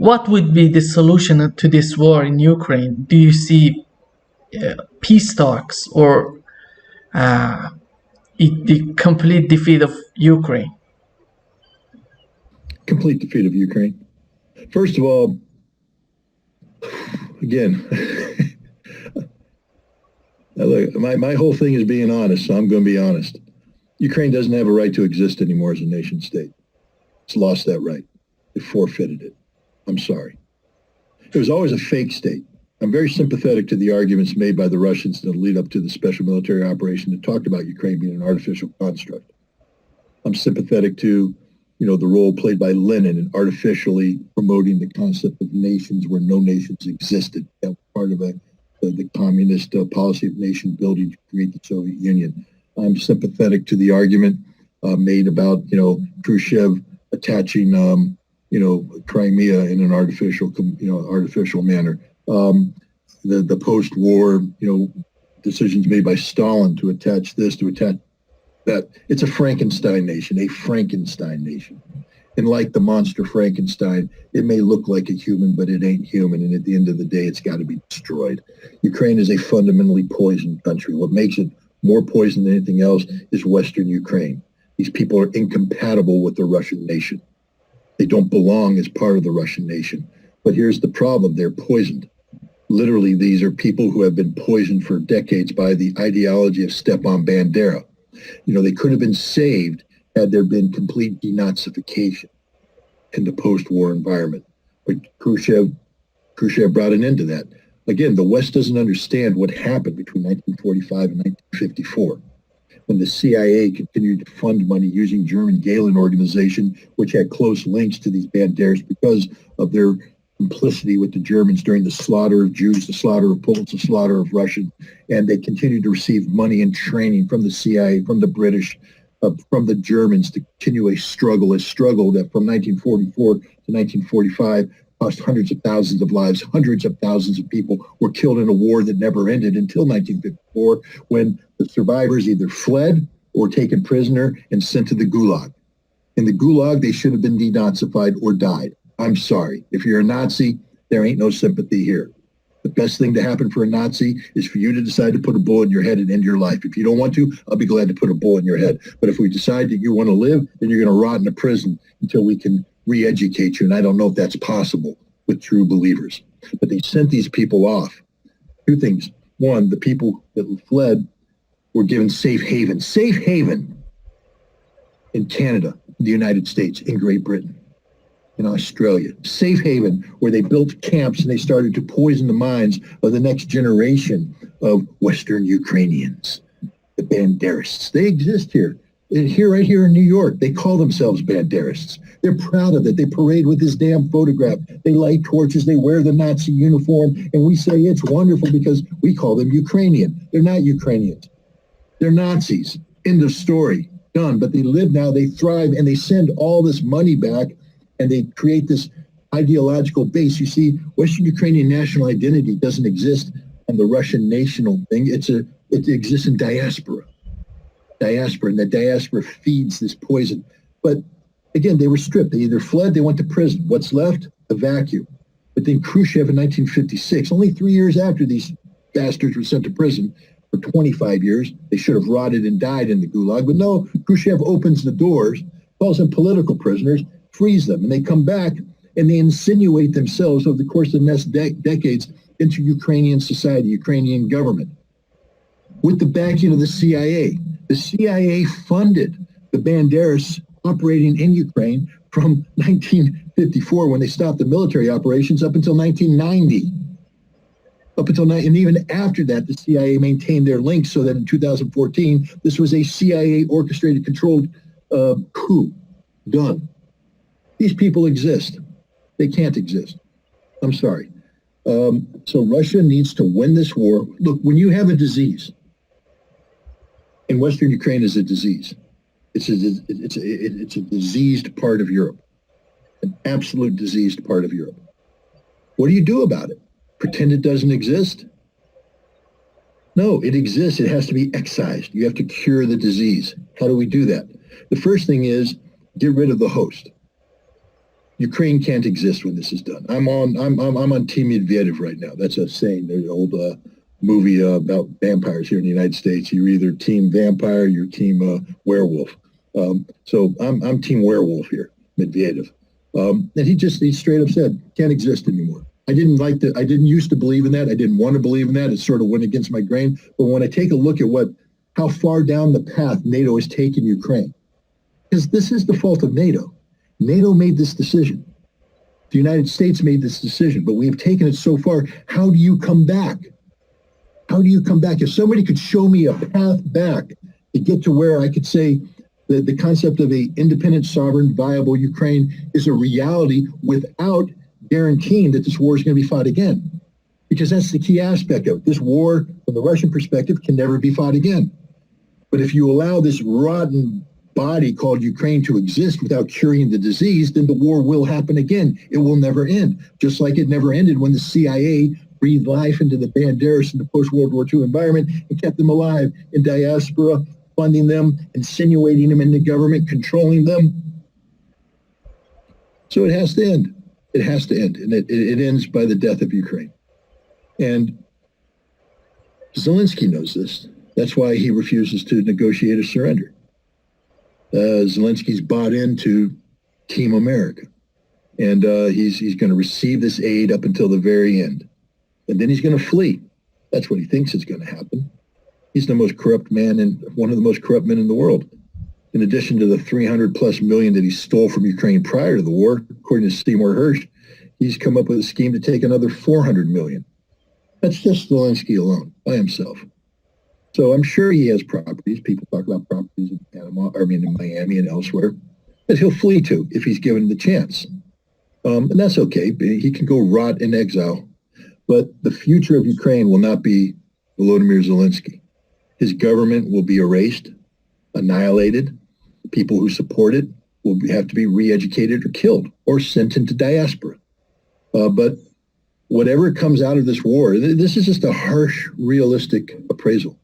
What would be the solution to this war in Ukraine? Do you see peace talks or uh, the complete defeat of Ukraine? Complete defeat of Ukraine. First of all, again, my whole thing is being honest, so I'm going to be honest. Ukraine doesn't have a right to exist anymore as a nation state. It's lost that right. It forfeited it. I'm sorry. It was always a fake state. I'm very sympathetic to the arguments made by the Russians in the lead up to the special military operation that talked about Ukraine being an artificial construct. I'm sympathetic to, the role played by Lenin in artificially promoting the concept of nations where no nations existed. That was part of the communist policy of nation building to create the Soviet Union. I'm sympathetic to the argument made about, Khrushchev attaching, Crimea in an artificial manner. The post-war, decisions made by Stalin to attach this, to attach that. It's a Frankenstein nation. And like the monster Frankenstein, it may look like a human, but it ain't human. And at the end of the day, it's got to be destroyed. Ukraine is a fundamentally poisoned country. What makes it more poison than anything else is Western Ukraine. These people are incompatible with the Russian nation. They don't belong as part of the Russian nation. But here's the problem. They're poisoned. Literally, these are people who have been poisoned for decades by the ideology of Stepan Bandera. They could have been saved had there been complete denazification in the post-war environment. But Khrushchev brought an end to that. Again, the West doesn't understand what happened between 1945 and 1954, when the CIA continued to fund money using German Gehlen organization, which had close links to these Banderas because of their complicity with the Germans during the slaughter of Jews, the slaughter of Poles, the slaughter of Russians. And they continued to receive money and training from the CIA, from the British, from the Germans to continue a struggle that from 1944 to 1945 cost hundreds of thousands of lives. Hundreds of thousands of people were killed in a war that never ended until 1954, when the survivors either fled or taken prisoner and sent to the Gulag. In the Gulag, they should have been denazified or died. I'm sorry. If you're a Nazi, there ain't no sympathy here. The best thing to happen for a Nazi is for you to decide to put a bullet in your head and end your life. If you don't want to, I'll be glad to put a bullet in your head. But if we decide that you want to live, then you're going to rot in a prison until we can re-educate you. And I don't know if that's possible with true believers. But they sent these people off. Two things. One, the people that fled were given safe haven in Canada, in the United States, in Great Britain, in Australia. Safe haven, where they built camps and they started to poison the minds of the next generation of Western Ukrainians, the Banderists. They exist here. Right here in New York. They call themselves Banderists. They're proud of it. They parade with this damn photograph. They light torches. They wear the Nazi uniform. And we say it's wonderful because we call them Ukrainian. They're not Ukrainians. They're Nazis. End of story. Done. But they live now. They thrive. And they send all this money back. And they create this ideological base. You see, Western Ukrainian national identity doesn't exist on the Russian national thing. It exists in diaspora. And the diaspora feeds this poison. But again, they were stripped. They either fled, they went to prison. What's left? A vacuum. But then Khrushchev in 1956, only 3 years after these bastards were sent to prison for 25 years, they should have rotted and died in the Gulag. But no, Khrushchev opens the doors, calls them political prisoners, frees them, and they come back and they insinuate themselves over the course of the next decades into Ukrainian society, Ukrainian government, with the backing of the CIA. The CIA funded the Banderas operating in Ukraine from 1954, when they stopped the military operations, up until 1990. And even after that, the CIA maintained their links so that in 2014, this was a CIA orchestrated, controlled coup done. These people exist. They can't exist. I'm sorry. So Russia needs to win this war. Look, when you have a disease, and Western Ukraine is a disease. It's a diseased part of Europe, an absolute diseased part of Europe. What do you do about it? Pretend it doesn't exist? No, it exists. It has to be excised. You have to cure the disease. How do we do that? The first thing is get rid of the host. Ukraine can't exist when this is done. I'm on Team Medvedev right now. That's a saying. There's an old movie about vampires here in the United States. You're either Team Vampire, you're Team Werewolf. So I'm Team Werewolf here, Medvedev. And he straight up said, can't exist anymore. I didn't used to believe in that. I didn't want to believe in that. It sort of went against my grain. But when I take a look at how far down the path NATO has taken Ukraine, because this is the fault of NATO. NATO made this decision. The United States made this decision, but we have taken it so far. How do you come back? How do you come back? If somebody could show me a path back to get to where I could say that the concept of a independent, sovereign, viable Ukraine is a reality without guaranteeing that this war is going to be fought again. Because that's the key aspect of it. This war, from the Russian perspective, can never be fought again. But if you allow this rotten body called Ukraine to exist without curing the disease, then the war will happen again. It will never end. Just like it never ended when the CIA breathed life into the Banderas in the post-World War II environment and kept them alive in diaspora, funding them, insinuating them in the government, controlling them. So it has to end. It has to end. And it ends by the death of Ukraine. And Zelensky knows this. That's why he refuses to negotiate a surrender. Zelensky's bought into Team America. And he's going to receive this aid up until the very end. And then he's going to flee. That's what he thinks is going to happen. He's the most corrupt man and one of the most corrupt men in the world. In addition to the 300 plus million that he stole from Ukraine prior to the war, according to Seymour Hersh, he's come up with a scheme to take another 400 million. That's just Zelensky alone by himself. So I'm sure he has properties. People talk about properties in Miami and elsewhere that he'll flee to if he's given the chance. And that's okay. He can go rot in exile. But the future of Ukraine will not be Volodymyr Zelensky. His government will be erased, annihilated. People who support it will have to be re-educated or killed or sent into diaspora. But whatever comes out of this war, this is just a harsh, realistic appraisal.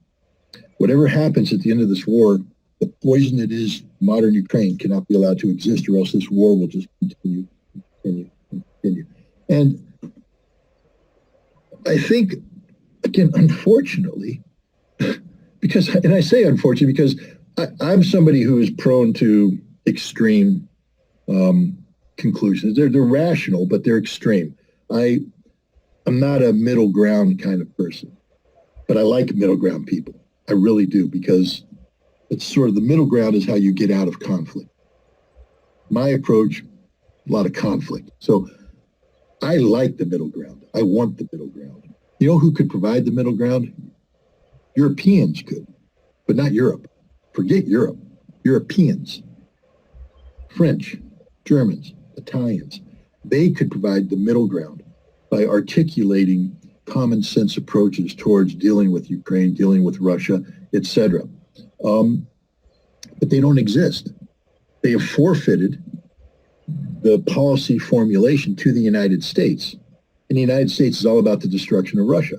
Whatever happens at the end of this war, the poison that is modern Ukraine cannot be allowed to exist, or else this war will just continue. And I think, again, unfortunately, and I say unfortunately because I'm somebody who is prone to extreme conclusions. They're rational, but they're extreme. I'm not a middle ground kind of person, but I like middle ground people. I really do, because it's sort of the middle ground is how you get out of conflict. My approach, a lot of conflict. So I like the middle ground. I want the middle ground. You know who could provide the middle ground? Europeans could, but not Europe. Forget Europe. Europeans, French, Germans, Italians, they could provide the middle ground by articulating common sense approaches towards dealing with Ukraine, dealing with Russia, etc. But they don't exist. They have forfeited the policy formulation to the United States. And the United States is all about the destruction of Russia.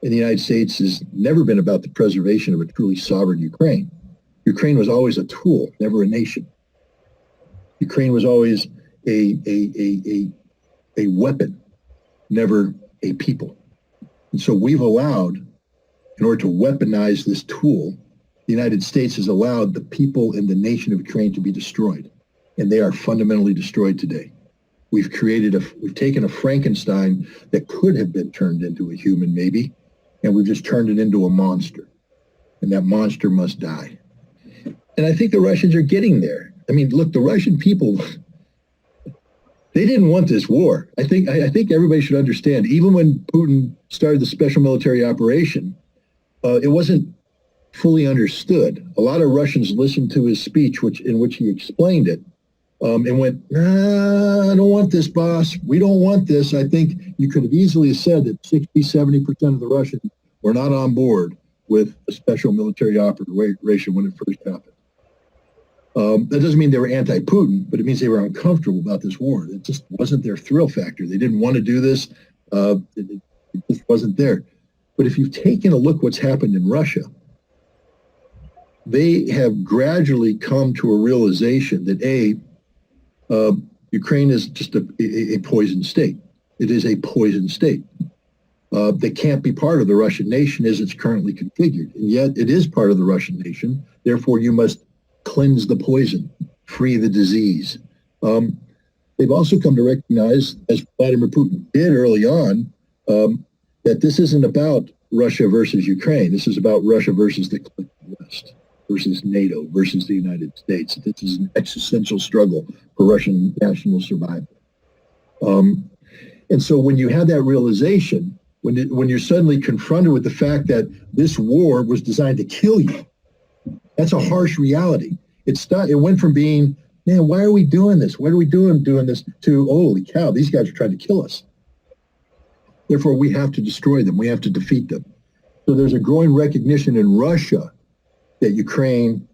And the United States has never been about the preservation of a truly sovereign Ukraine. Ukraine was always a tool, never a nation. Ukraine was always a weapon, never a people. And so we've allowed, in order to weaponize this tool, the United States has allowed the people and the nation of Ukraine to be destroyed. And they are fundamentally destroyed today. We've taken a Frankenstein that could have been turned into a human maybe, and we've just turned it into a monster. And that monster must die. And I think the Russians are getting there. I mean, look, the Russian people, they didn't want this war. I think everybody should understand, even when Putin started the special military operation, it wasn't fully understood. A lot of Russians listened to his speech, in which he explained it, and went, I don't want this, boss. We don't want this. I think you could have easily said that 60-70% of the Russians were not on board with a special military operation when it first happened. That doesn't mean they were anti-Putin, but it means they were uncomfortable about this war. It just wasn't their thrill factor. They didn't want to do this. It just wasn't there. But if you've taken a look what's happened in Russia, they have gradually come to a realization that Ukraine is just a poison state. It is a poison state. They can't be part of the Russian nation as it's currently configured. And yet it is part of the Russian nation. Therefore, you must cleanse the poison, free the disease. They've also come to recognize, as Vladimir Putin did early on, that this isn't about Russia versus Ukraine. This is about Russia versus the West, versus NATO, versus the United States. This is an existential struggle for Russian national survival. And so when you have that realization, when you're suddenly confronted with the fact that this war was designed to kill you, that's a harsh reality. It went from being, man, why are we doing this? What are we doing this? To, holy cow, these guys are trying to kill us. Therefore, we have to destroy them. We have to defeat them. So there's a growing recognition in Russia that Ukraine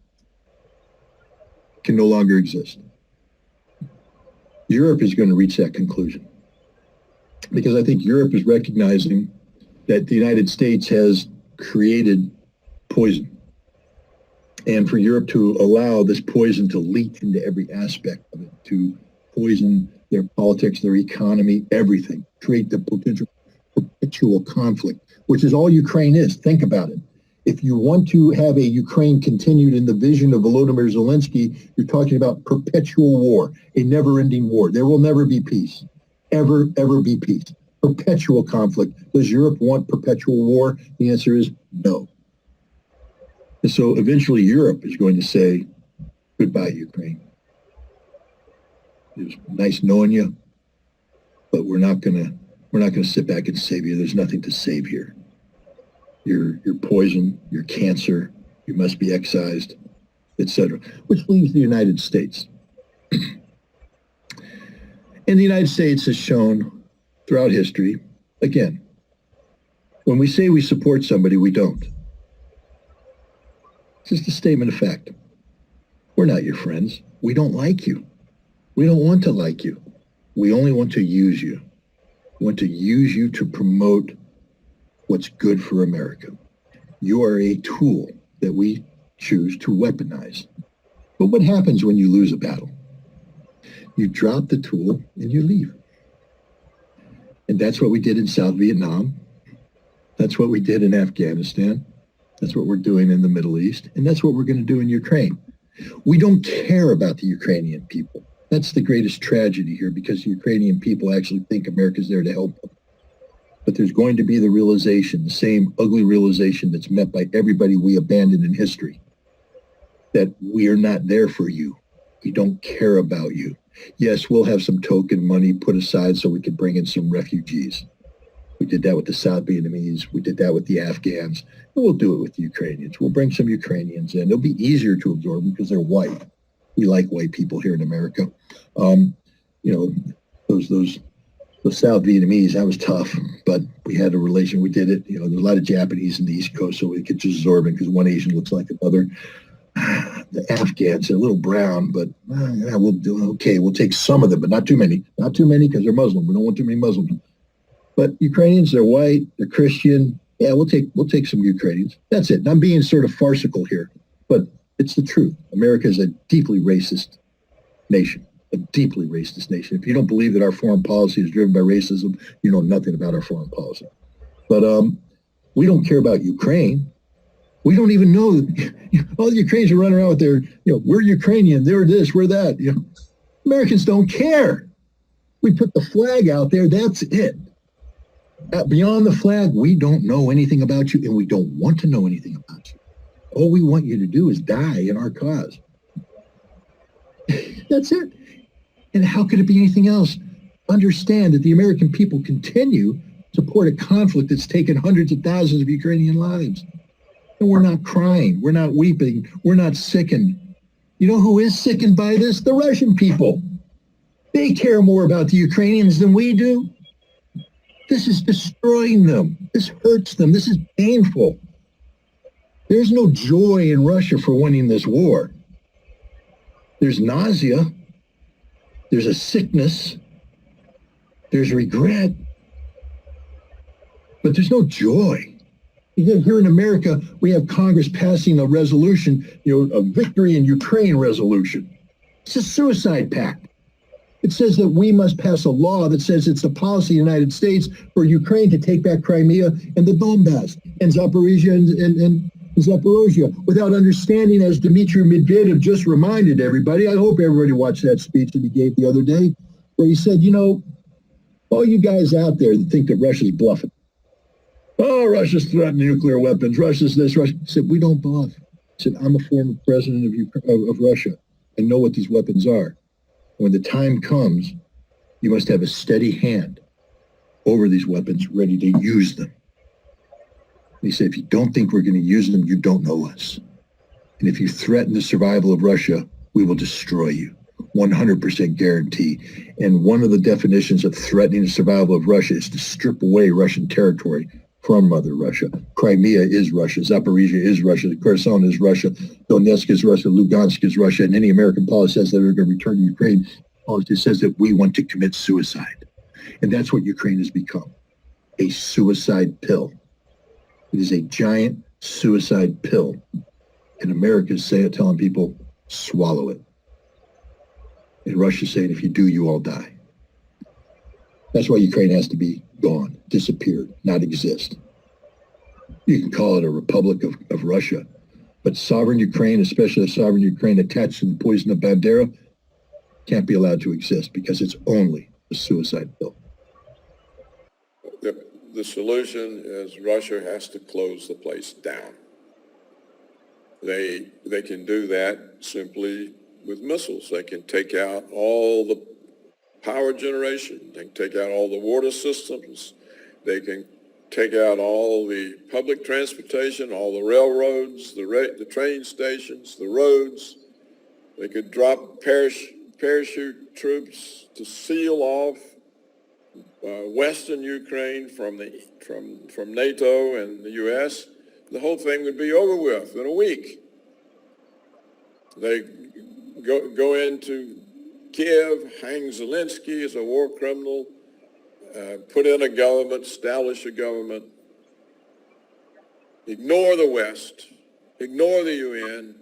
can no longer exist. Europe is going to reach that conclusion, because I think Europe is recognizing that the United States has created poison. And for Europe to allow this poison to leak into every aspect of it, to poison their politics, their economy, everything, create the potential perpetual conflict, which is all Ukraine is. Think about it. If you want to have a Ukraine continued in the vision of Volodymyr Zelensky, you're talking about perpetual war, a never-ending war. There will never be peace. Ever be peace. Perpetual conflict. Does Europe want perpetual war? The answer is no. And so eventually Europe is going to say, goodbye, Ukraine. It was nice knowing you, but we're not gonna sit back and save you. There's nothing to save here. You're poison, you're cancer, you must be excised, etc. Which leaves the United States. And the United States has shown throughout history, again, when we say we support somebody, we don't. It's just a statement of fact. We're not your friends. We don't like you. We don't want to like you. We only want to use you. We want to use you to promote what's good for America. You are a tool that we choose to weaponize. But what happens when you lose a battle? You drop the tool and you leave. And that's what we did in South Vietnam. That's what we did in Afghanistan. That's what we're doing in the Middle East. And that's what we're going to do in Ukraine. We don't care about the Ukrainian people. That's the greatest tragedy here, because the Ukrainian people actually think America's there to help them. But there's going to be the realization, the same ugly realization that's met by everybody we abandoned in history, that we are not there for you. We don't care about you. Yes, we'll have some token money put aside so we could bring in some refugees. We did that with the South Vietnamese. We did that with the Afghans. And we'll do it with the Ukrainians. We'll bring some Ukrainians in. It'll be easier to absorb them because they're white. We like white people here in America. Those South Vietnamese, that was tough, but we had a relation. We did it. There's a lot of Japanese in the East Coast, so we could just absorb it because one Asian looks like another. The Afghans, they're a little brown, but we'll do okay. We'll take some of them, but not too many. Not too many because they're Muslim. We don't want too many Muslims. But Ukrainians, they're white, they're Christian. Yeah, we'll take some Ukrainians. That's it. And I'm being sort of farcical here, but it's the truth. America is a deeply racist nation. A deeply racist nation. If you don't believe that our foreign policy is driven by racism, you know nothing about our foreign policy. But we don't care about Ukraine. We don't even know. All the Ukrainians are running around with their, we're Ukrainian, they're this, we're that. Americans don't care. We put the flag out there, that's it. Beyond the flag, we don't know anything about you, and we don't want to know anything about you. All we want you to do is die in our cause. That's it. And how could it be anything else? Understand that the American people continue to support a conflict that's taken hundreds of thousands of Ukrainian lives. And we're not crying. We're not weeping. We're not sickened. You know who is sickened by this? The Russian people. They care more about the Ukrainians than we do. This is destroying them. This hurts them. This is painful. There's no joy in Russia for winning this war. There's nausea. There's a sickness. There's regret. But there's no joy. Again, here in America, we have Congress passing a resolution, a victory in Ukraine resolution. It's a suicide pact. It says that we must pass a law that says it's the policy of the United States for Ukraine to take back Crimea and the Donbass and Zaporizhia and Zaporozhye without understanding, as Dmitry Medvedev just reminded everybody. I hope everybody watched that speech that he gave the other day, where he said, you know, all you guys out there that think that Russia's bluffing. Oh, Russia's threatening nuclear weapons. Russia's this, Russia. He said, we don't bluff. He said, I'm a former president of Russia and know what these weapons are. When the time comes, you must have a steady hand over these weapons, ready to use them. He said, if you don't think we're going to use them, you don't know us. And if you threaten the survival of Russia, we will destroy you. 100% guarantee. And one of the definitions of threatening the survival of Russia is to strip away Russian territory from Mother Russia. Crimea is Russia. Zaporizhia is Russia. Kherson is Russia. Donetsk is Russia. Lugansk is Russia. And any American policy says that they're going to return to Ukraine. Policy says that we want to commit suicide. And that's what Ukraine has become. A suicide pill. It is a giant suicide pill. And America is telling people, swallow it. And Russia's saying, if you do, you all die. That's why Ukraine has to be gone, disappeared, not exist. You can call it a republic of Russia, but sovereign Ukraine, especially a sovereign Ukraine attached to the poison of Bandera, can't be allowed to exist because it's only a suicide pill. The solution is Russia has to close the place down. They can do that simply with missiles. They can take out all the power generation. They can take out all the water systems. They can take out all the public transportation, all the railroads, the train stations, the roads. They could drop parachute troops to seal off Western Ukraine from NATO and the U.S. The whole thing would be over with in a week. They go into Kiev, hang Zelensky as a war criminal, put in a government, establish a government, ignore the West, ignore the UN,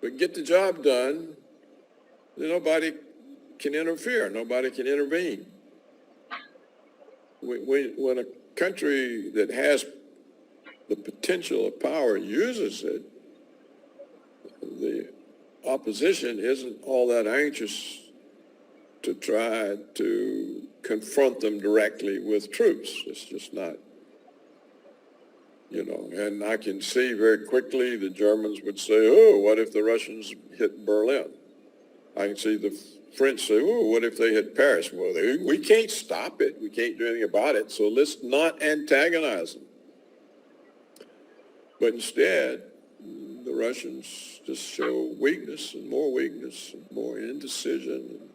but get the job done. Nobody can interfere. Nobody can intervene. When a country that has the potential of power uses it, the opposition isn't all that anxious to try to confront them directly with troops. It's just not, and I can see very quickly the Germans would say, oh, what if the Russians hit Berlin? I can see the French say, oh, what if they hit Paris? Well, we can't stop it. We can't do anything about it. So let's not antagonize them. But instead, the Russians just show weakness and more indecision.